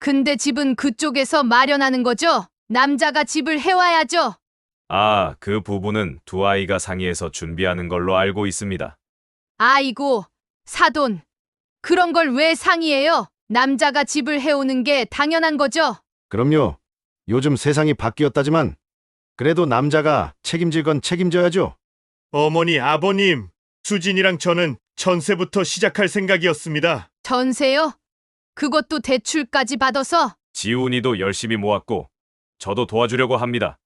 근데 집은 그쪽에서 마련하는 거죠? 남자가 집을 해와야죠. 아, 그 부분은 두 아이가 상의해서 준비하는 걸로 알고 있습니다. 아이고, 사돈. 그런 걸 왜 상의해요? 남자가 집을 해오는 게 당연한 거죠? 그럼요. 요즘 세상이 바뀌었다지만 그래도 남자가 책임질 건 책임져야죠. 어머니, 아버님, 수진이랑 저는 전세부터 시작할 생각이었습니다. 전세요? 그것도 대출까지 받아서? 지훈이도 열심히 모았고 저도 도와주려고 합니다.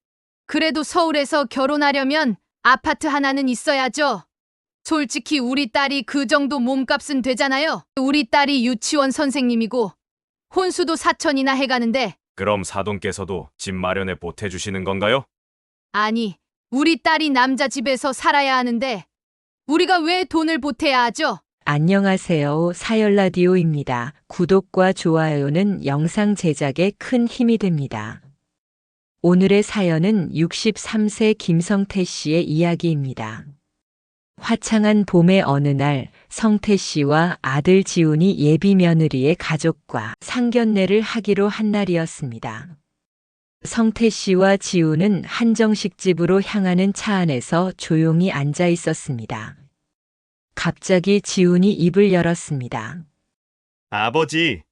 그래도 서울에서 결혼하려면 아파트 하나는 있어야죠. 솔직히 우리 딸이 그 정도 몸값은 되잖아요. 우리 딸이 유치원 선생님이고 혼수도 4천이나 해가는데 그럼 사돈께서도 집 마련에 보태주시는 건가요? 아니 우리 딸이 남자 집에서 살아야 하는데 우리가 왜 돈을 보태야 하죠? 안녕하세요. 사열라디오입니다. 구독과 좋아요는 영상 제작에 큰 힘이 됩니다. 오늘의 사연은 63세 김성태 씨의 이야기입니다. 화창한 봄의 어느 날 성태 씨와 아들 지훈이 예비 며느리의 가족과 상견례를 하기로 한 날이었습니다. 성태 씨와 지훈은 한정식 집으로 향하는 차 안에서 조용히 앉아 있었습니다. 갑자기 지훈이 입을 열었습니다. 아버지,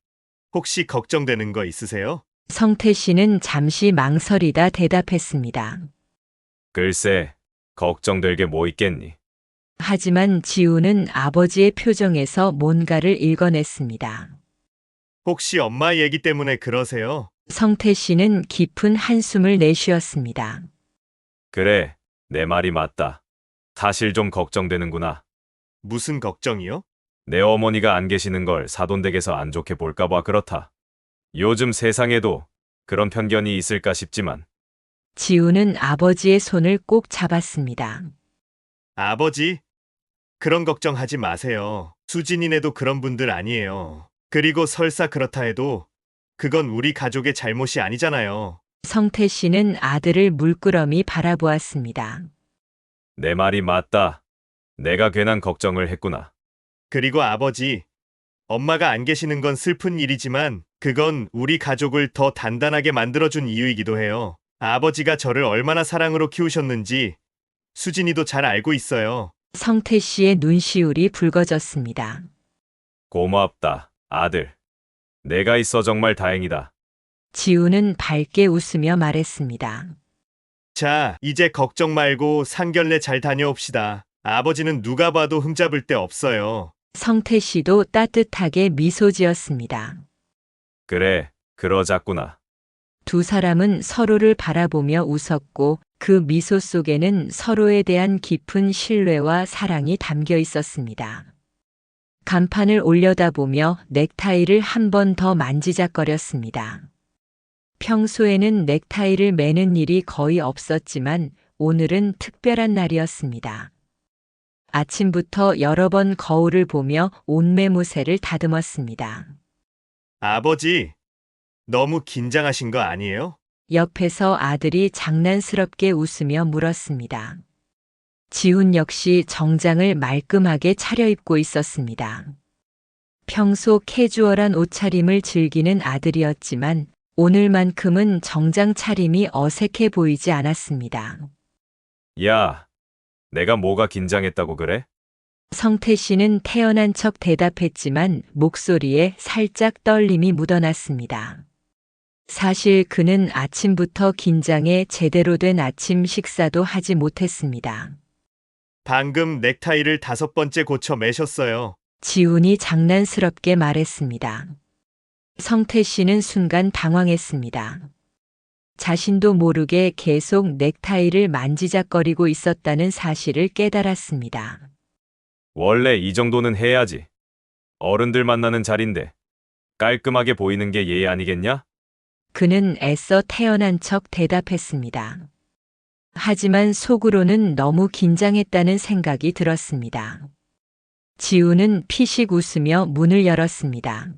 혹시 걱정되는 거 있으세요? 성태 씨는 잠시 망설이다 대답했습니다. 글쎄, 걱정될 게 뭐 있겠니? 하지만 지훈은 아버지의 표정에서 뭔가를 읽어냈습니다. 혹시 엄마 얘기 때문에 그러세요? 성태 씨는 깊은 한숨을 내쉬었습니다. 그래, 내 말이 맞다. 사실 좀 걱정되는구나. 무슨 걱정이요? 내 어머니가 안 계시는 걸 사돈댁에서 안 좋게 볼까봐 그렇다. 요즘 세상에도 그런 편견이 있을까 싶지만 지훈은 아버지의 손을 꼭 잡았습니다. 아버지, 그런 걱정하지 마세요. 수진이네도 그런 분들 아니에요. 그리고 설사 그렇다 해도 그건 우리 가족의 잘못이 아니잖아요. 성태 씨는 아들을 물끄러미 바라보았습니다. 내 말이 맞다. 내가 괜한 걱정을 했구나. 그리고 아버지, 엄마가 안 계시는 건 슬픈 일이지만 그건 우리 가족을 더 단단하게 만들어준 이유이기도 해요. 아버지가 저를 얼마나 사랑으로 키우셨는지 수진이도 잘 알고 있어요. 성태 씨의 눈시울이 붉어졌습니다. 고맙다, 아들. 내가 있어 정말 다행이다. 지훈은 밝게 웃으며 말했습니다. 자, 이제 걱정 말고 상견례 잘 다녀옵시다. 아버지는 누가 봐도 흠잡을 데 없어요. 성태 씨도 따뜻하게 미소 지었습니다. 그래, 그러자꾸나. 두 사람은 서로를 바라보며 웃었고 그 미소 속에는 서로에 대한 깊은 신뢰와 사랑이 담겨 있었습니다. 간판을 올려다보며 넥타이를 한 번 더 만지작거렸습니다. 평소에는 넥타이를 매는 일이 거의 없었지만 오늘은 특별한 날이었습니다. 아침부터 여러 번 거울을 보며 옷매무새를 다듬었습니다. 아버지, 너무 긴장하신 거 아니에요? 옆에서 아들이 장난스럽게 웃으며 물었습니다. 지훈 역시 정장을 말끔하게 차려입고 있었습니다. 평소 캐주얼한 옷차림을 즐기는 아들이었지만 오늘만큼은 정장 차림이 어색해 보이지 않았습니다. 야, 내가 뭐가 긴장했다고 그래? 성태 씨는 태연한 척 대답했지만 목소리에 살짝 떨림이 묻어났습니다. 사실 그는 아침부터 긴장해 제대로 된 아침 식사도 하지 못했습니다. 방금 넥타이를 5번째 고쳐 매셨어요. 지훈이 장난스럽게 말했습니다. 성태 씨는 순간 당황했습니다. 자신도 모르게 계속 넥타이를 만지작거리고 있었다는 사실을 깨달았습니다. 원래 이 정도는 해야지. 어른들 만나는 자리인데 깔끔하게 보이는 게 예의 아니겠냐? 그는 애써 태연한 척 대답했습니다. 하지만 속으로는 너무 긴장했다는 생각이 들었습니다. 지훈은 피식 웃으며 문을 열었습니다.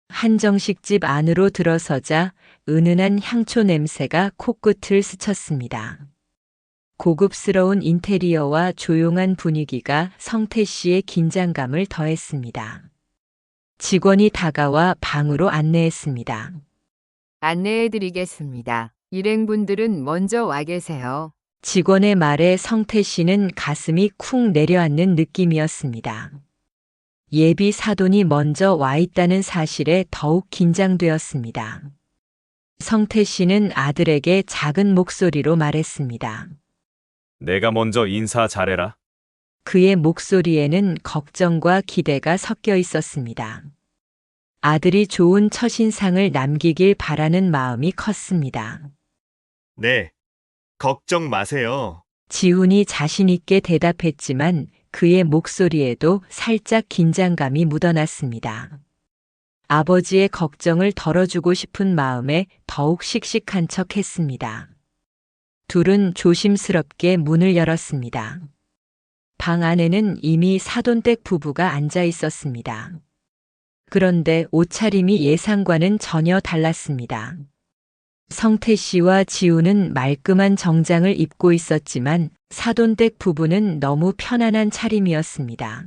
한정식 집 안으로 들어서자 은은한 향초 냄새가 코끝을 스쳤습니다. 고급스러운 인테리어와 조용한 분위기가 성태 씨의 긴장감을 더했습니다. 직원이 다가와 방으로 안내했습니다. 안내해 드리겠습니다. 일행분들은 먼저 와 계세요. 직원의 말에 성태 씨는 가슴이 쿵 내려앉는 느낌이었습니다. 예비 사돈이 먼저 와 있다는 사실에 더욱 긴장되었습니다. 성태 씨는 아들에게 작은 목소리로 말했습니다. 내가 먼저 인사 잘해라. 그의 목소리에는 걱정과 기대가 섞여 있었습니다. 아들이 좋은 첫인상을 남기길 바라는 마음이 컸습니다. 네. 걱정 마세요. 지훈이 자신있게 대답했지만 그의 목소리에도 살짝 긴장감이 묻어났습니다. 아버지의 걱정을 덜어주고 싶은 마음에 더욱 씩씩한 척 했습니다. 둘은 조심스럽게 문을 열었습니다. 방 안에는 이미 사돈댁 부부가 앉아 있었습니다. 그런데 옷차림이 예상과는 전혀 달랐습니다. 성태 씨와 지우는 말끔한 정장을 입고 있었지만 사돈댁 부부는 너무 편안한 차림이었습니다.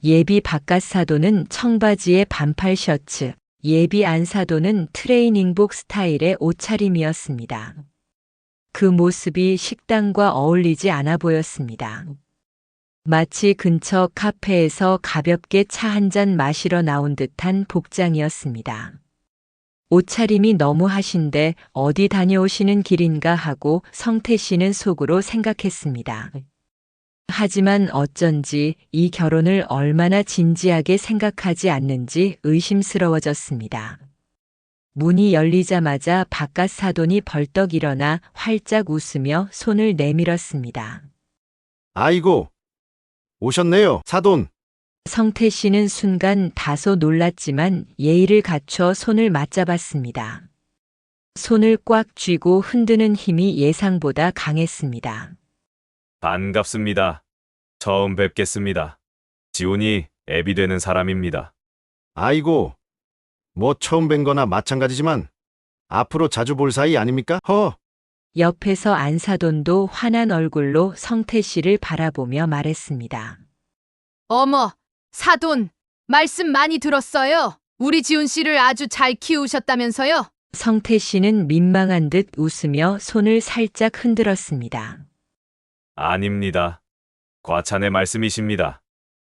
예비 바깥 사돈은 청바지에 반팔 셔츠, 예비 안 사돈은 트레이닝복 스타일의 옷차림이었습니다. 그 모습이 식당과 어울리지 않아 보였습니다. 마치 근처 카페에서 가볍게 차 한 잔 마시러 나온 듯한 복장이었습니다. 옷차림이 너무 하신데 어디 다녀오시는 길인가 하고 성태 씨는 속으로 생각했습니다. 하지만 어쩐지 이 결혼을 얼마나 진지하게 생각하지 않는지 의심스러워졌습니다. 문이 열리자마자 바깥 사돈이 벌떡 일어나 활짝 웃으며 손을 내밀었습니다. 아이고, 오셨네요, 사돈. 성태 씨는 순간 다소 놀랐지만 예의를 갖춰 손을 맞잡았습니다. 손을 꽉 쥐고 흔드는 힘이 예상보다 강했습니다. 반갑습니다. 처음 뵙겠습니다. 지훈이 애비 되는 사람입니다. 아이고, 뭐 처음 뵌 거나 마찬가지지만 앞으로 자주 볼 사이 아닙니까? 옆에서 안사돈도 환한 얼굴로 성태 씨를 바라보며 말했습니다. 어머, 사돈, 말씀 많이 들었어요. 우리 지훈 씨를 아주 잘 키우셨다면서요? 성태 씨는 민망한 듯 웃으며 손을 살짝 흔들었습니다. 아닙니다. 과찬의 말씀이십니다.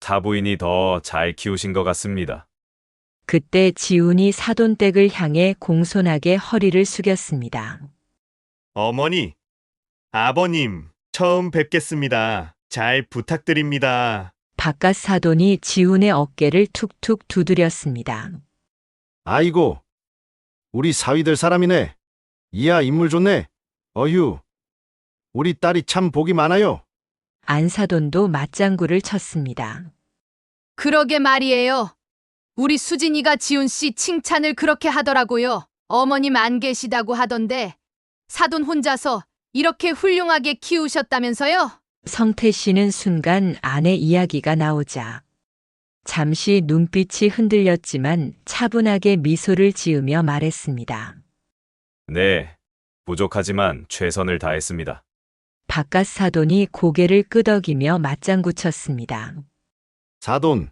사부인이 더 잘 키우신 것 같습니다. 그때 지훈이 사돈댁을 향해 공손하게 허리를 숙였습니다. 어머니, 아버님, 처음 뵙겠습니다. 잘 부탁드립니다. 바깥 사돈이 지훈의 어깨를 툭툭 두드렸습니다. 아이고, 우리 사위들 사람이네. 이야, 인물 좋네. 어휴, 우리 딸이 참 복이 많아요. 안사돈도 맞장구를 쳤습니다. 그러게 말이에요. 우리 수진이가 지훈 씨 칭찬을 그렇게 하더라고요. 어머님 안 계시다고 하던데 사돈 혼자서 이렇게 훌륭하게 키우셨다면서요? 성태 씨는 순간 아내 이야기가 나오자 잠시 눈빛이 흔들렸지만 차분하게 미소를 지으며 말했습니다. 네, 부족하지만 최선을 다했습니다. 바깥 사돈이 고개를 끄덕이며 맞장구 쳤습니다. 사돈,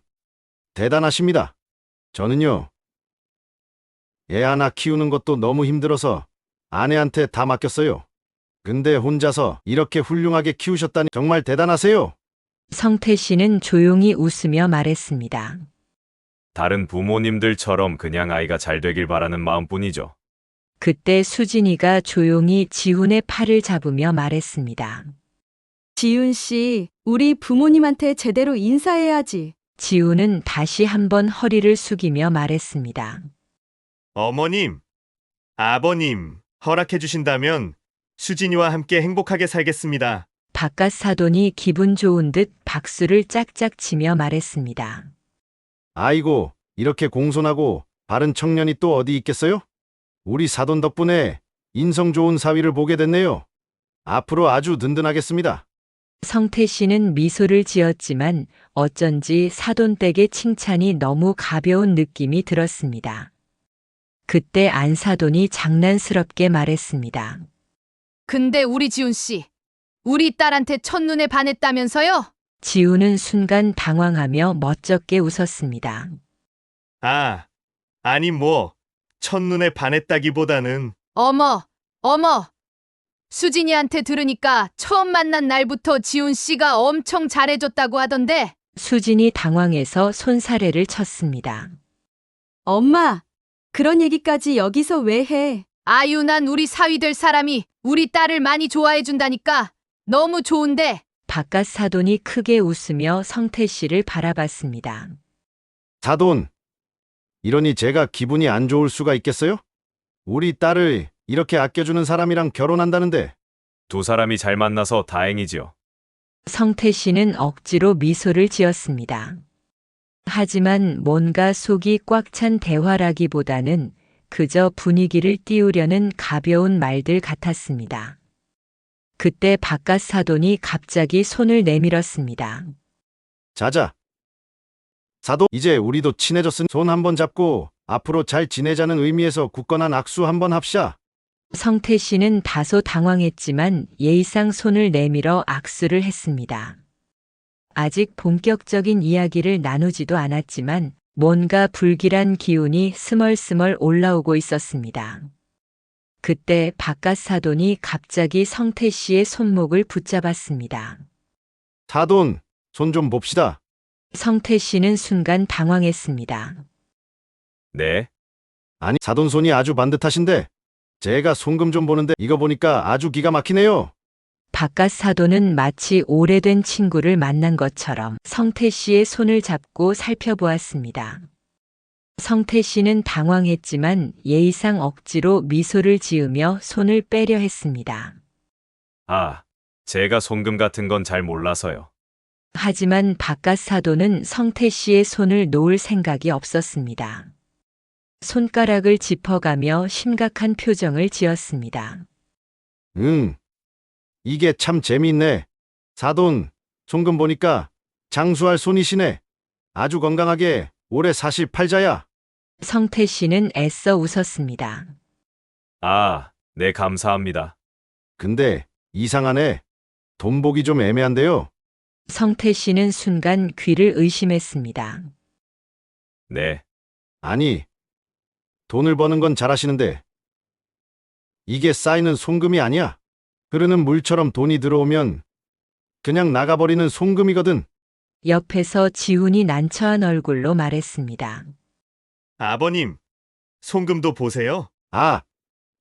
대단하십니다. 저는요, 애 하나 키우는 것도 너무 힘들어서 아내한테 다 맡겼어요. 근데 혼자서 이렇게 훌륭하게 키우셨다니 정말 대단하세요. 성태 씨는 조용히 웃으며 말했습니다. 다른 부모님들처럼 그냥 아이가 잘 되길 바라는 마음뿐이죠. 그때 수진이가 조용히 지훈의 팔을 잡으며 말했습니다. 지훈 씨, 우리 부모님한테 제대로 인사해야지. 지훈은 다시 한번 허리를 숙이며 말했습니다. 어머님, 아버님, 허락해 주신다면 수진이와 함께 행복하게 살겠습니다. 바깥 사돈이 기분 좋은 듯 박수를 짝짝 치며 말했습니다. 아이고, 이렇게 공손하고 바른 청년이 또 어디 있겠어요? 우리 사돈 덕분에 인성 좋은 사위를 보게 됐네요. 앞으로 아주 든든하겠습니다. 성태 씨는 미소를 지었지만 어쩐지 사돈댁의 칭찬이 너무 가벼운 느낌이 들었습니다. 그때 안사돈이 장난스럽게 말했습니다. 근데 우리 지훈 씨, 우리 딸한테 첫눈에 반했다면서요? 지훈은 순간 당황하며 멋쩍게 웃었습니다. 아니 뭐, 첫눈에 반했다기보다는 어머, 어머. 수진이한테 들으니까 처음 만난 날부터 지훈 씨가 엄청 잘해줬다고 하던데. 수진이 당황해서 손사래를 쳤습니다. 엄마, 그런 얘기까지 여기서 왜 해? 아유, 난 우리 사위 될 사람이 우리 딸을 많이 좋아해준다니까. 너무 좋은데. 바깥 사돈이 크게 웃으며 성태 씨를 바라봤습니다. 사돈, 이러니 제가 기분이 안 좋을 수가 있겠어요? 우리 딸을 이렇게 아껴주는 사람이랑 결혼한다는데. 두 사람이 잘 만나서 다행이지요. 성태 씨는 억지로 미소를 지었습니다. 하지만 뭔가 속이 꽉 찬 대화라기보다는 그저 분위기를 띄우려는 가벼운 말들 같았습니다. 그때 바깥 사돈이 갑자기 손을 내밀었습니다. 자자. 사돈, 이제 우리도 친해졌으니 손 한번 잡고 앞으로 잘 지내자는 의미에서 굳건한 악수 한번 합시다. 성태 씨는 다소 당황했지만 예의상 손을 내밀어 악수를 했습니다. 아직 본격적인 이야기를 나누지도 않았지만 뭔가 불길한 기운이 스멀스멀 올라오고 있었습니다. 그때 바깥 사돈이 갑자기 성태 씨의 손목을 붙잡았습니다. 사돈, 손 좀 봅시다. 성태 씨는 순간 당황했습니다. 네, 아니, 사돈 손이 아주 반듯하신데 제가 손금 좀 보는데 이거 보니까 아주 기가 막히네요. 바깥 사돈은 마치 오래된 친구를 만난 것처럼 성태 씨의 손을 잡고 살펴보았습니다. 성태 씨는 당황했지만 예의상 억지로 미소를 지으며 손을 빼려 했습니다. 제가 송금 같은 건 잘 몰라서요. 하지만 바깥 사돈은 성태 씨의 손을 놓을 생각이 없었습니다. 손가락을 짚어가며 심각한 표정을 지었습니다. 이게 참 재미있네. 사돈, 손금 보니까 장수할 손이시네. 아주 건강하게 오래 사실 팔자야. 성태 씨는 애써 웃었습니다. 네, 감사합니다. 근데 이상하네. 돈 보기 좀 애매한데요. 성태 씨는 순간 귀를 의심했습니다. 네, 아니, 돈을 버는 건 잘하시는데 이게 쌓이는 송금이 아니야. 흐르는 물처럼 돈이 들어오면 그냥 나가버리는 송금이거든. 옆에서 지훈이 난처한 얼굴로 말했습니다. 아버님, 송금도 보세요.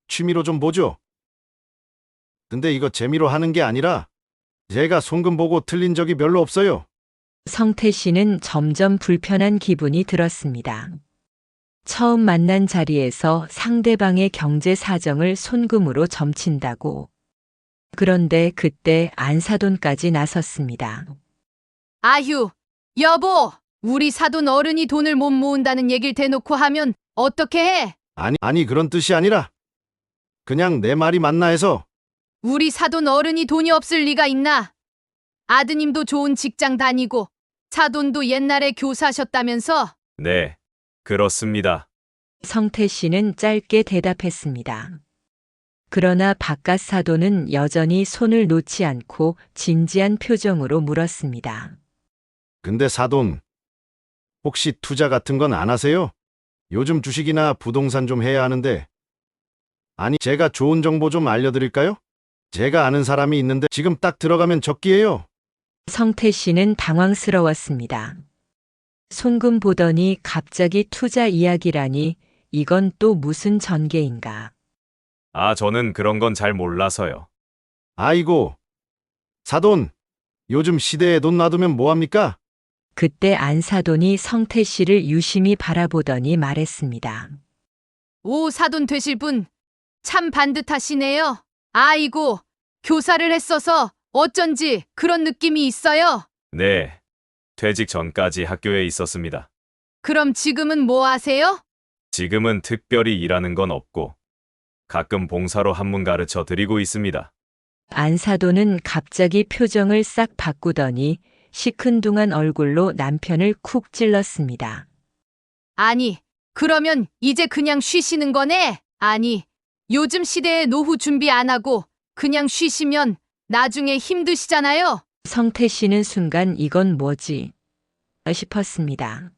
취미로 좀 보죠. 근데 이거 재미로 하는 게 아니라 제가 송금 보고 틀린 적이 별로 없어요. 성태 씨는 점점 불편한 기분이 들었습니다. 처음 만난 자리에서 상대방의 경제 사정을 손금으로 점친다고. 그런데 그때 안사돈까지 나섰습니다. 아휴, 여보. 우리 사돈 어른이 돈을 못 모은다는 얘기를 대놓고 하면 어떻게 해? 아니 그런 뜻이 아니라 그냥 내 말이 맞나 해서. 우리 사돈 어른이 돈이 없을 리가 있나? 아드님도 좋은 직장 다니고 사돈도 옛날에 교사셨다면서? 네, 그렇습니다. 성태 씨는 짧게 대답했습니다. 그러나 바깥 사돈은 여전히 손을 놓지 않고 진지한 표정으로 물었습니다. 근데 사돈, 혹시 투자 같은 건 안 하세요? 요즘 주식이나 부동산 좀 해야 하는데. 아니, 제가 좋은 정보 좀 알려드릴까요? 제가 아는 사람이 있는데 지금 딱 들어가면 적기예요. 성태 씨는 당황스러웠습니다. 송금 보더니 갑자기 투자 이야기라니 이건 또 무슨 전개인가. 저는 그런 건 잘 몰라서요. 아이고, 사돈, 요즘 시대에 돈 놔두면 뭐합니까? 그때 안사돈이 성태 씨를 유심히 바라보더니 말했습니다. 오, 사돈 되실 분 참 반듯하시네요. 아이고, 교사를 했어서 어쩐지 그런 느낌이 있어요. 네, 퇴직 전까지 학교에 있었습니다. 그럼 지금은 뭐 하세요? 지금은 특별히 일하는 건 없고 가끔 봉사로 한문 가르쳐 드리고 있습니다. 안사돈은 갑자기 표정을 싹 바꾸더니 시큰둥한 얼굴로 남편을 쿡 찔렀습니다. 아니, 그러면 이제 그냥 쉬시는 거네? 아니, 요즘 시대에 노후 준비 안 하고 그냥 쉬시면 나중에 힘드시잖아요. 성태 씨는 순간 이건 뭐지? 싶었습니다.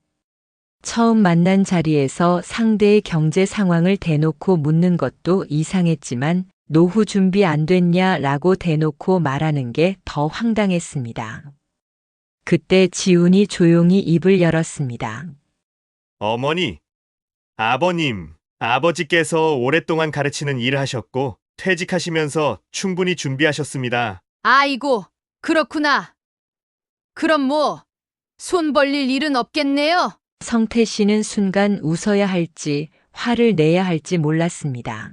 처음 만난 자리에서 상대의 경제 상황을 대놓고 묻는 것도 이상했지만 노후 준비 안 됐냐라고 대놓고 말하는 게 더 황당했습니다. 그때 지훈이 조용히 입을 열었습니다. 어머니, 아버님, 아버지께서 오랫동안 가르치는 일을 하셨고 퇴직하시면서 충분히 준비하셨습니다. 아이고, 그렇구나. 그럼 뭐, 손 벌릴 일은 없겠네요. 성태 씨는 순간 웃어야 할지 화를 내야 할지 몰랐습니다.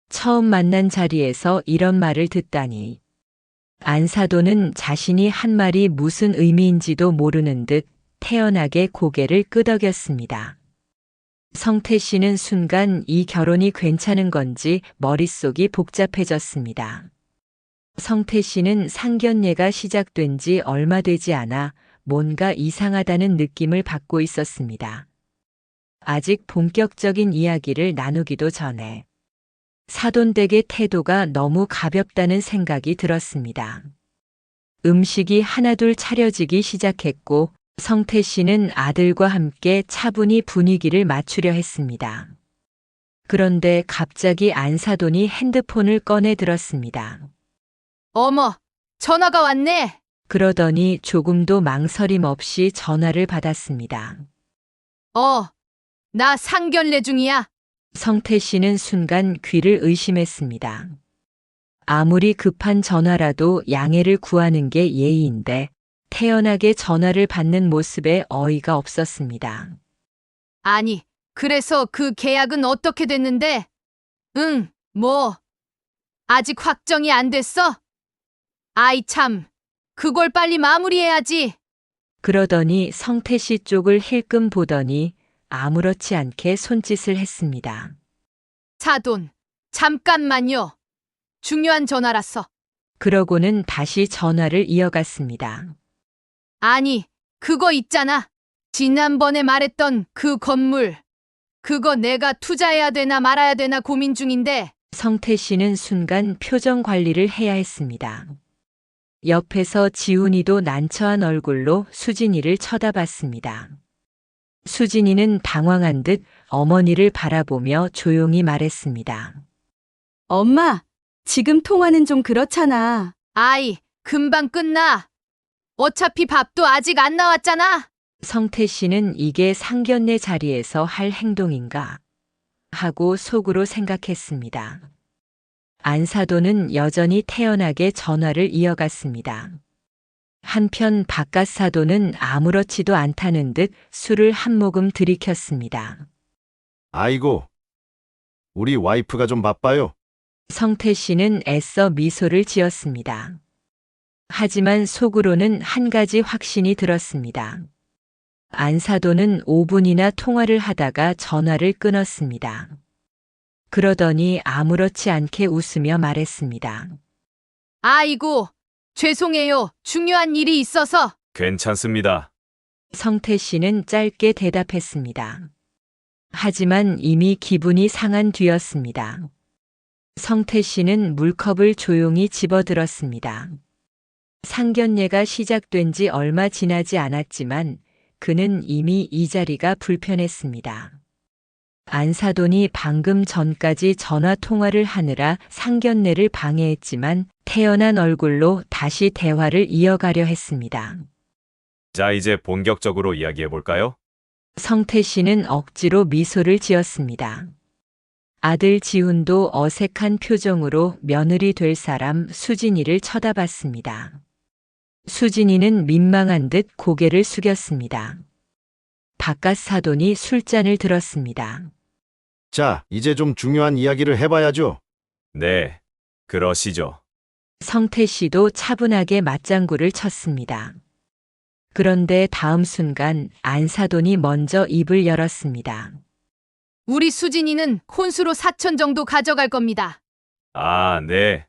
처음 만난 자리에서 이런 말을 듣다니. 안사돈은 자신이 한 말이 무슨 의미인지도 모르는 듯 태연하게 고개를 끄덕였습니다. 성태 씨는 순간 이 결혼이 괜찮은 건지 머릿속이 복잡해졌습니다. 성태 씨는 상견례가 시작된 지 얼마 되지 않아 뭔가 이상하다는 느낌을 받고 있었습니다. 아직 본격적인 이야기를 나누기도 전에 사돈댁의 태도가 너무 가볍다는 생각이 들었습니다. 음식이 하나둘 차려지기 시작했고 성태 씨는 아들과 함께 차분히 분위기를 맞추려 했습니다. 그런데 갑자기 안사돈이 핸드폰을 꺼내 들었습니다. 어머, 전화가 왔네. 그러더니 조금도 망설임 없이 전화를 받았습니다. 나 상견례 중이야. 성태 씨는 순간 귀를 의심했습니다. 아무리 급한 전화라도 양해를 구하는 게 예의인데 태연하게 전화를 받는 모습에 어이가 없었습니다. 아니, 그래서 그 계약은 어떻게 됐는데? 아직 확정이 안 됐어? 아이 참, 그걸 빨리 마무리해야지. 그러더니 성태 씨 쪽을 힐끔 보더니 아무렇지 않게 손짓을 했습니다. 사돈, 잠깐만요. 중요한 전화라서. 그러고는 다시 전화를 이어갔습니다. 아니, 그거 있잖아. 지난번에 말했던 그 건물. 그거 내가 투자해야 되나 말아야 되나 고민 중인데. 성태 씨는 순간 표정 관리를 해야 했습니다. 옆에서 지훈이도 난처한 얼굴로 수진이를 쳐다봤습니다. 수진이는 당황한 듯 어머니를 바라보며 조용히 말했습니다. 엄마, 지금 통화는 좀 그렇잖아. 아이, 금방 끝나. 어차피 밥도 아직 안 나왔잖아. 성태 씨는 이게 상견례 자리에서 할 행동인가 하고 속으로 생각했습니다. 안사돈은 여전히 태연하게 전화를 이어갔습니다. 한편 바깥 사돈은 아무렇지도 않다는 듯 술을 한 모금 들이켰습니다. 아이고, 우리 와이프가 좀 바빠요. 성태 씨는 애써 미소를 지었습니다. 하지만 속으로는 한 가지 확신이 들었습니다. 안사돈은 5분이나 통화를 하다가 전화를 끊었습니다. 그러더니 아무렇지 않게 웃으며 말했습니다. 아이고, 죄송해요. 중요한 일이 있어서. 괜찮습니다. 성태 씨는 짧게 대답했습니다. 하지만 이미 기분이 상한 뒤였습니다. 성태 씨는 물컵을 조용히 집어들었습니다. 상견례가 시작된 지 얼마 지나지 않았지만 그는 이미 이 자리가 불편했습니다. 안사돈이 방금 전까지 전화 통화를 하느라 상견례를 방해했지만 태연한 얼굴로 다시 대화를 이어가려 했습니다. 자, 이제 본격적으로 이야기해 볼까요? 성태 씨는 억지로 미소를 지었습니다. 아들 지훈도 어색한 표정으로 며느리 될 사람 수진이를 쳐다봤습니다. 수진이는 민망한 듯 고개를 숙였습니다. 바깥 사돈이 술잔을 들었습니다. 자, 이제 좀 중요한 이야기를 해봐야죠. 네, 그러시죠. 성태 씨도 차분하게 맞장구를 쳤습니다. 그런데 다음 순간 안사돈이 먼저 입을 열었습니다. 우리 수진이는 혼수로 4천 정도 가져갈 겁니다. 아, 네.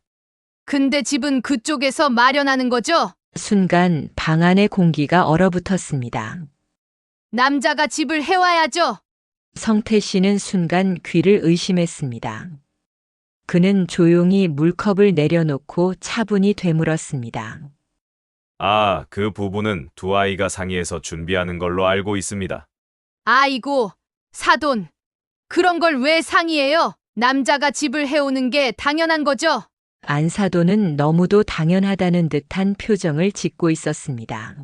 근데 집은 그쪽에서 마련하는 거죠? 순간 방 안의 공기가 얼어붙었습니다. 남자가 집을 해와야죠. 성태 씨는 순간 귀를 의심했습니다. 그는 조용히 물컵을 내려놓고 차분히 되물었습니다. 아, 그 부분은 두 아이가 상의해서 준비하는 걸로 알고 있습니다. 아이고, 사돈. 그런 걸 왜 상의해요? 남자가 집을 해오는 게 당연한 거죠? 안사돈은 너무도 당연하다는 듯한 표정을 짓고 있었습니다.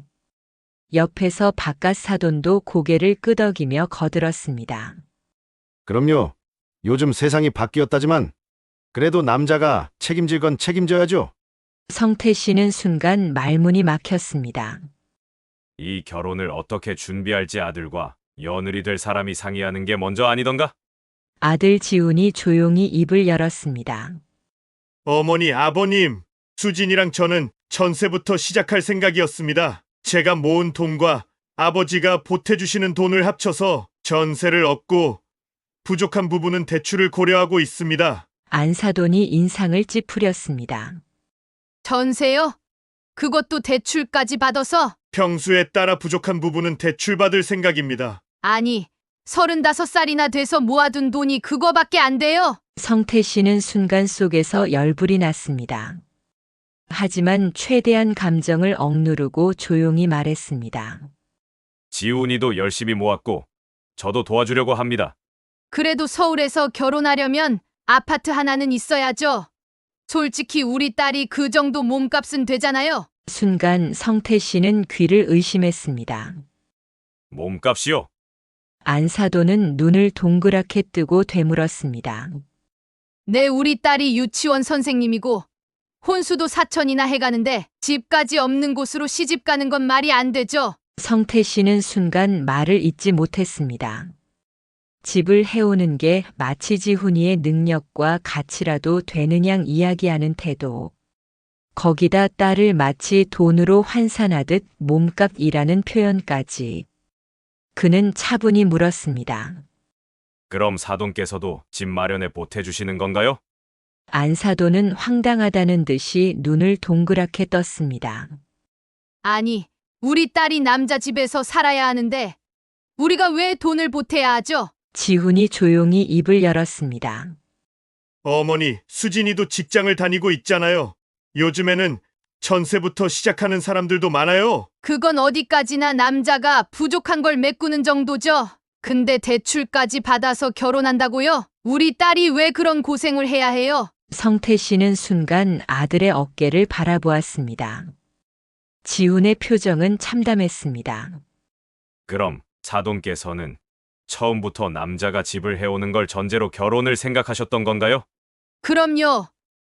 옆에서 바깥 사돈도 고개를 끄덕이며 거들었습니다. 그럼요. 요즘 세상이 바뀌었다지만 그래도 남자가 책임질 건 책임져야죠. 성태 씨는 순간 말문이 막혔습니다. 이 결혼을 어떻게 준비할지 아들과 며느리 될 사람이 상의하는 게 먼저 아니던가? 아들 지훈이 조용히 입을 열었습니다. 어머니, 아버님, 수진이랑 저는 전세부터 시작할 생각이었습니다. 제가 모은 돈과 아버지가 보태주시는 돈을 합쳐서 전세를 얻고 부족한 부분은 대출을 고려하고 있습니다. 안사돈이 인상을 찌푸렸습니다. 전세요? 그것도 대출까지 받아서? 평수에 따라 부족한 부분은 대출받을 생각입니다. 아니, 35살이나 돼서 모아둔 돈이 그거밖에 안 돼요? 성태 씨는 순간 속에서 열불이 났습니다. 하지만 최대한 감정을 억누르고 조용히 말했습니다. 지훈이도 열심히 모았고 저도 도와주려고 합니다. 그래도 서울에서 결혼하려면 아파트 하나는 있어야죠. 솔직히 우리 딸이 그 정도 몸값은 되잖아요. 순간 성태 씨는 귀를 의심했습니다. 몸값이요? 안사돈은 눈을 동그랗게 뜨고 되물었습니다. 네, 우리 딸이 유치원 선생님이고 혼수도 사천이나 해가는데 집까지 없는 곳으로 시집 가는 건 말이 안 되죠. 성태 씨는 순간 말을 잇지 못했습니다. 집을 해오는 게 마치 지훈이의 능력과 가치라도 되는 양 이야기하는 태도. 거기다 딸을 마치 돈으로 환산하듯 몸값이라는 표현까지. 그는 차분히 물었습니다. 그럼 사돈께서도 집 마련에 보태주시는 건가요? 안사돈은 황당하다는 듯이 눈을 동그랗게 떴습니다. 아니, 우리 딸이 남자 집에서 살아야 하는데 우리가 왜 돈을 보태야 하죠? 지훈이 조용히 입을 열었습니다. 어머니, 수진이도 직장을 다니고 있잖아요. 요즘에는 전세부터 시작하는 사람들도 많아요. 그건 어디까지나 남자가 부족한 걸 메꾸는 정도죠. 근데 대출까지 받아서 결혼한다고요? 우리 딸이 왜 그런 고생을 해야 해요? 성태 씨는 순간 아들의 어깨를 바라보았습니다. 지훈의 표정은 참담했습니다. 그럼 사돈께서는 처음부터 남자가 집을 해오는 걸 전제로 결혼을 생각하셨던 건가요? 그럼요.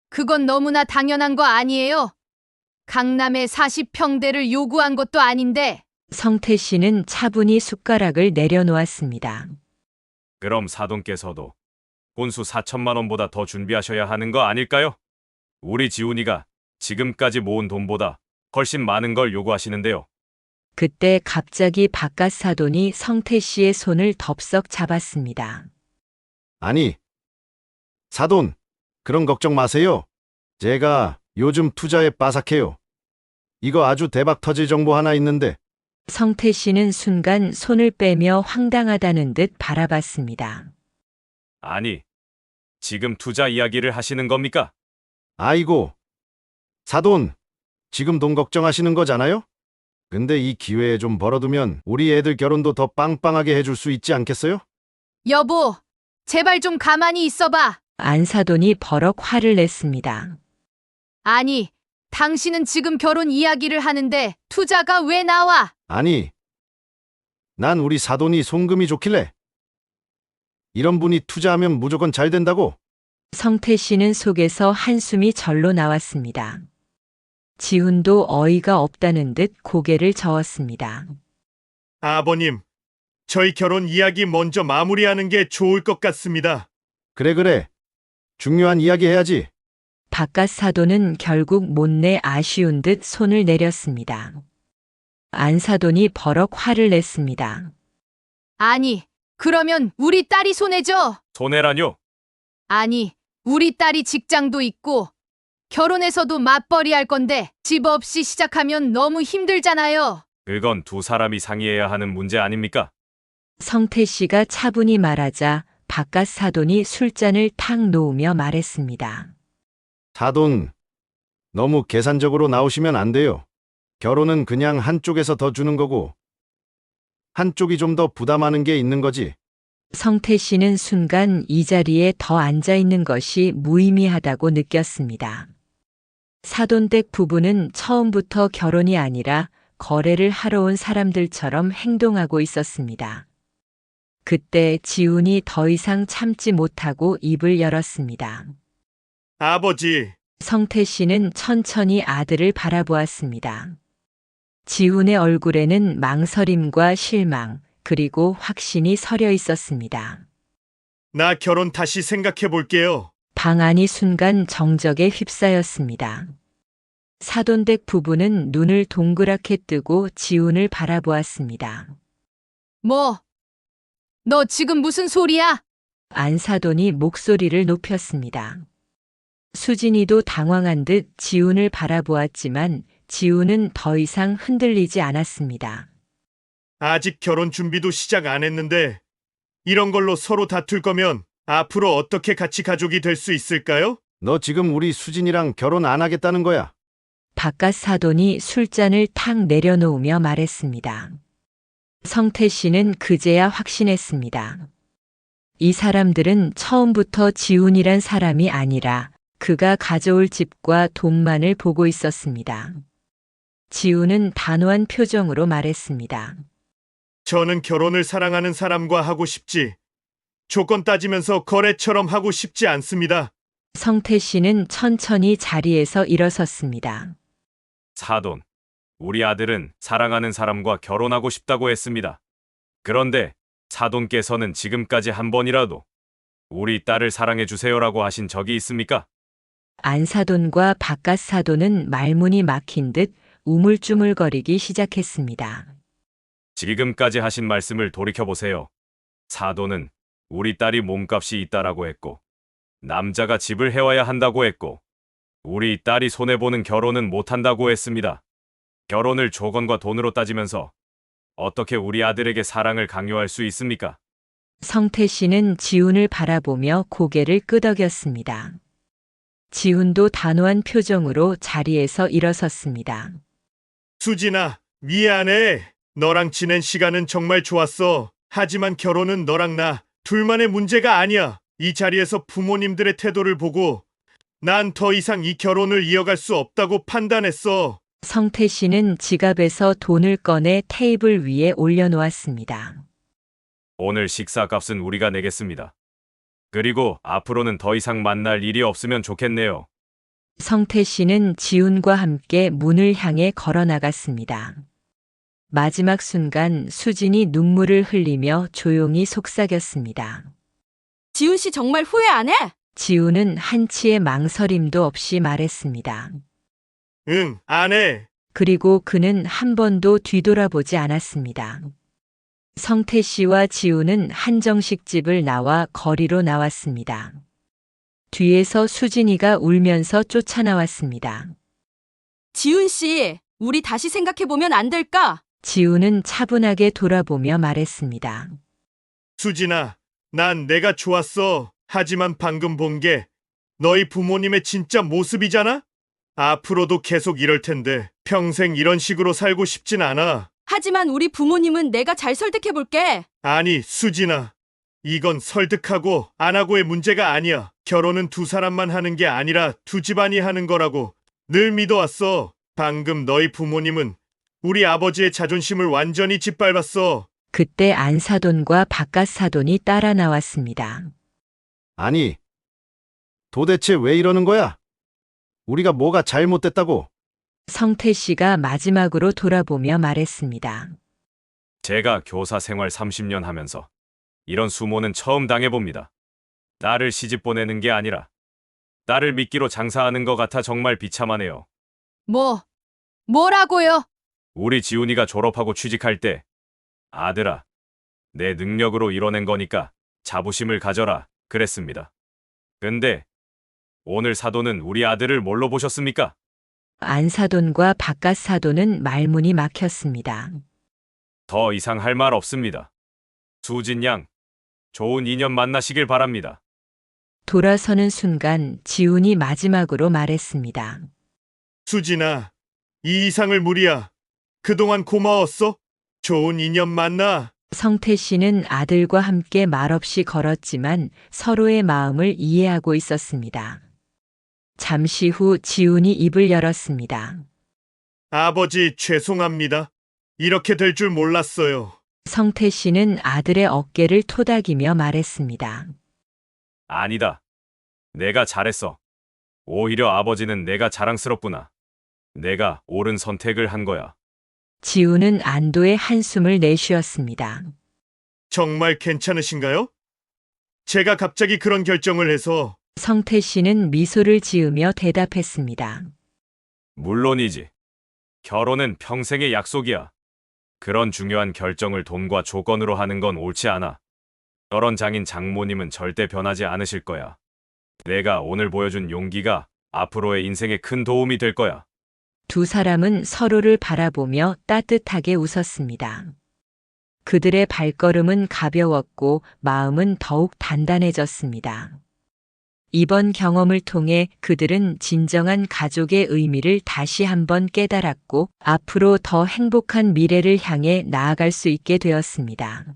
그건 너무나 당연한 거 아니에요? 강남에 40평대를 요구한 것도 아닌데. 성태 씨는 차분히 숟가락을 내려놓았습니다. 그럼 사돈께서도 혼수 4천만 원보다 더 준비하셔야 하는 거 아닐까요? 우리 지훈이가 지금까지 모은 돈보다 훨씬 많은 걸 요구하시는데요. 그때 갑자기 바깥 사돈이 성태 씨의 손을 덥석 잡았습니다. 아니, 사돈, 그런 걱정 마세요. 제가 요즘 투자에 빠삭해요. 이거 아주 대박 터질 정보 하나 있는데. 성태 씨는 순간 손을 빼며 황당하다는 듯 바라봤습니다. 아니, 지금 투자 이야기를 하시는 겁니까? 아이고, 사돈, 지금 돈 걱정하시는 거잖아요? 근데 이 기회에 좀 벌어두면 우리 애들 결혼도 더 빵빵하게 해줄 수 있지 않겠어요? 여보, 제발 좀 가만히 있어봐. 안사돈이 버럭 화를 냈습니다. 아니, 당신은 지금 결혼 이야기를 하는데 투자가 왜 나와? 아니, 난 우리 사돈이 송금이 좋길래. 이런 분이 투자하면 무조건 잘 된다고. 성태 씨는 속에서 한숨이 절로 나왔습니다. 지훈도 어이가 없다는 듯 고개를 저었습니다. 아버님, 저희 결혼 이야기 먼저 마무리하는 게 좋을 것 같습니다. 그래. 중요한 이야기 해야지. 바깥 사돈은 결국 못내 아쉬운 듯 손을 내렸습니다. 안사돈이 버럭 화를 냈습니다. 아니, 그러면 우리 딸이 손해죠? 손해라뇨? 아니, 우리 딸이 직장도 있고 결혼해서도 맞벌이 할 건데 집 없이 시작하면 너무 힘들잖아요. 그건 두 사람이 상의해야 하는 문제 아닙니까? 성태 씨가 차분히 말하자 바깥 사돈이 술잔을 탁 놓으며 말했습니다. 사돈, 너무 계산적으로 나오시면 안 돼요. 결혼은 그냥 한쪽에서 더 주는 거고, 한쪽이 좀 더 부담하는 게 있는 거지. 성태 씨는 순간 이 자리에 더 앉아 있는 것이 무의미하다고 느꼈습니다. 사돈댁 부부는 처음부터 결혼이 아니라 거래를 하러 온 사람들처럼 행동하고 있었습니다. 그때 지훈이 더 이상 참지 못하고 입을 열었습니다. 아버지, 성태 씨는 천천히 아들을 바라보았습니다. 지훈의 얼굴에는 망설임과 실망, 그리고 확신이 서려 있었습니다. 나 결혼 다시 생각해 볼게요. 방 안이 순간 정적에 휩싸였습니다. 사돈댁 부부는 눈을 동그랗게 뜨고 지훈을 바라보았습니다. 뭐? 너 지금 무슨 소리야? 안사돈이 목소리를 높였습니다. 수진이도 당황한 듯 지훈을 바라보았지만 지훈은 더 이상 흔들리지 않았습니다. 아직 결혼 준비도 시작 안 했는데 이런 걸로 서로 다툴 거면 앞으로 어떻게 같이 가족이 될 수 있을까요? 너 지금 우리 수진이랑 결혼 안 하겠다는 거야. 바깥 사돈이 술잔을 탁 내려놓으며 말했습니다. 성태 씨는 그제야 확신했습니다. 이 사람들은 처음부터 지훈이란 사람이 아니라 그가 가져올 집과 돈만을 보고 있었습니다. 지훈은 단호한 표정으로 말했습니다. 저는 결혼을 사랑하는 사람과 하고 싶지. 조건 따지면서 거래처럼 하고 싶지 않습니다. 성태 씨는 천천히 자리에서 일어섰습니다. 사돈, 우리 아들은 사랑하는 사람과 결혼하고 싶다고 했습니다. 그런데 사돈께서는 지금까지 한 번이라도 우리 딸을 사랑해 주세요라고 하신 적이 있습니까? 안사돈과 바깥 사돈은 말문이 막힌 듯 우물쭈물거리기 시작했습니다. 지금까지 하신 말씀을 돌이켜보세요. 사돈은 우리 딸이 몸값이 있다라고 했고, 남자가 집을 해와야 한다고 했고, 우리 딸이 손해보는 결혼은 못한다고 했습니다. 결혼을 조건과 돈으로 따지면서 어떻게 우리 아들에게 사랑을 강요할 수 있습니까? 성태 씨는 지훈을 바라보며 고개를 끄덕였습니다. 지훈도 단호한 표정으로 자리에서 일어섰습니다. 수진아, 미안해. 너랑 지낸 시간은 정말 좋았어. 하지만 결혼은 너랑 나 둘만의 문제가 아니야. 이 자리에서 부모님들의 태도를 보고 난 더 이상 이 결혼을 이어갈 수 없다고 판단했어. 성태 씨는 지갑에서 돈을 꺼내 테이블 위에 올려놓았습니다. 오늘 식사값은 우리가 내겠습니다. 그리고 앞으로는 더 이상 만날 일이 없으면 좋겠네요. 성태 씨는 지훈과 함께 문을 향해 걸어 나갔습니다. 마지막 순간 수진이 눈물을 흘리며 조용히 속삭였습니다. 지훈 씨 정말 후회 안 해? 지훈은 한치의 망설임도 없이 말했습니다. 응, 안 해. 그리고 그는 한 번도 뒤돌아보지 않았습니다. 성태 씨와 지훈은 한정식집을 나와 거리로 나왔습니다. 뒤에서 수진이가 울면서 쫓아나왔습니다. 지훈 씨, 우리 다시 생각해보면 안 될까? 지훈은 차분하게 돌아보며 말했습니다. 수진아, 난 내가 좋았어. 하지만 방금 본 게 너희 부모님의 진짜 모습이잖아? 앞으로도 계속 이럴 텐데 평생 이런 식으로 살고 싶진 않아. 하지만 우리 부모님은 내가 잘 설득해볼게. 아니, 수진아. 이건 설득하고 안 하고의 문제가 아니야. 결혼은 두 사람만 하는 게 아니라 두 집안이 하는 거라고 늘 믿어왔어. 방금 너희 부모님은 우리 아버지의 자존심을 완전히 짓밟았어. 그때 안사돈과 바깥사돈이 따라 나왔습니다. 아니, 도대체 왜 이러는 거야? 우리가 뭐가 잘못됐다고? 성태 씨가 마지막으로 돌아보며 말했습니다. 제가 교사 생활 30년 하면서 이런 수모는 처음 당해봅니다. 딸을 시집 보내는 게 아니라 딸을 미끼로 장사하는 것 같아 정말 비참하네요. 뭐라고요? 우리 지훈이가 졸업하고 취직할 때 아들아, 내 능력으로 이뤄낸 거니까 자부심을 가져라 그랬습니다. 근데 오늘 사돈은 우리 아들을 뭘로 보셨습니까? 안사돈과 바깥사돈은 말문이 막혔습니다. 더 이상 할 말 없습니다. 수진 양, 좋은 인연 만나시길 바랍니다. 돌아서는 순간 지훈이 마지막으로 말했습니다. 수진아, 이 이상을 무리야. 그동안 고마웠어? 좋은 인연 맞나? 성태 씨는 아들과 함께 말없이 걸었지만 서로의 마음을 이해하고 있었습니다. 잠시 후 지훈이 입을 열었습니다. 아버지, 죄송합니다. 이렇게 될 줄 몰랐어요. 성태 씨는 아들의 어깨를 토닥이며 말했습니다. 아니다. 내가 잘했어. 오히려 아버지는 내가 자랑스럽구나. 내가 옳은 선택을 한 거야. 지훈은 안도의 한숨을 내쉬었습니다. 정말 괜찮으신가요? 제가 갑자기 그런 결정을 해서 성태 씨는 미소를 지으며 대답했습니다. 물론이지. 결혼은 평생의 약속이야. 그런 중요한 결정을 돈과 조건으로 하는 건 옳지 않아. 결혼장인 장모님은 절대 변하지 않으실 거야. 내가 오늘 보여준 용기가 앞으로의 인생에 큰 도움이 될 거야. 두 사람은 서로를 바라보며 따뜻하게 웃었습니다. 그들의 발걸음은 가벼웠고 마음은 더욱 단단해졌습니다. 이번 경험을 통해 그들은 진정한 가족의 의미를 다시 한번 깨달았고 앞으로 더 행복한 미래를 향해 나아갈 수 있게 되었습니다.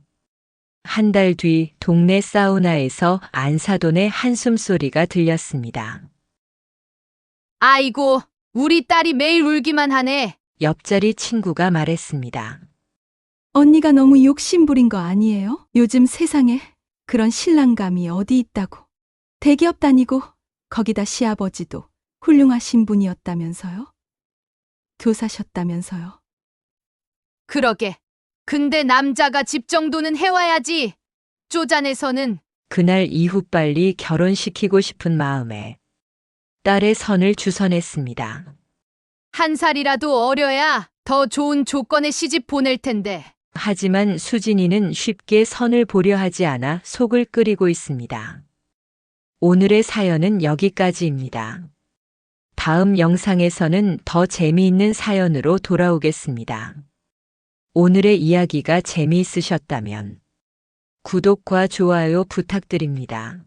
한 달 뒤 동네 사우나에서 안사돈의 한숨소리가 들렸습니다. 아이고, 우리 딸이 매일 울기만 하네. 옆자리 친구가 말했습니다. 언니가 너무 욕심부린 거 아니에요? 요즘 세상에 그런 신랑감이 어디 있다고. 대기업 다니고 거기다 시아버지도 훌륭하신 분이었다면서요? 교사셨다면서요? 그러게. 근데 남자가 집 정도는 해와야지. 쪼잔해서는. 그날 이후 빨리 결혼시키고 싶은 마음에 딸의 선을 주선했습니다. 한 살이라도 어려야 더 좋은 조건의 시집 보낼 텐데. 하지만 수진이는 쉽게 선을 보려 하지 않아 속을 끓이고 있습니다. 오늘의 사연은 여기까지입니다. 다음 영상에서는 더 재미있는 사연으로 돌아오겠습니다. 오늘의 이야기가 재미있으셨다면 구독과 좋아요 부탁드립니다.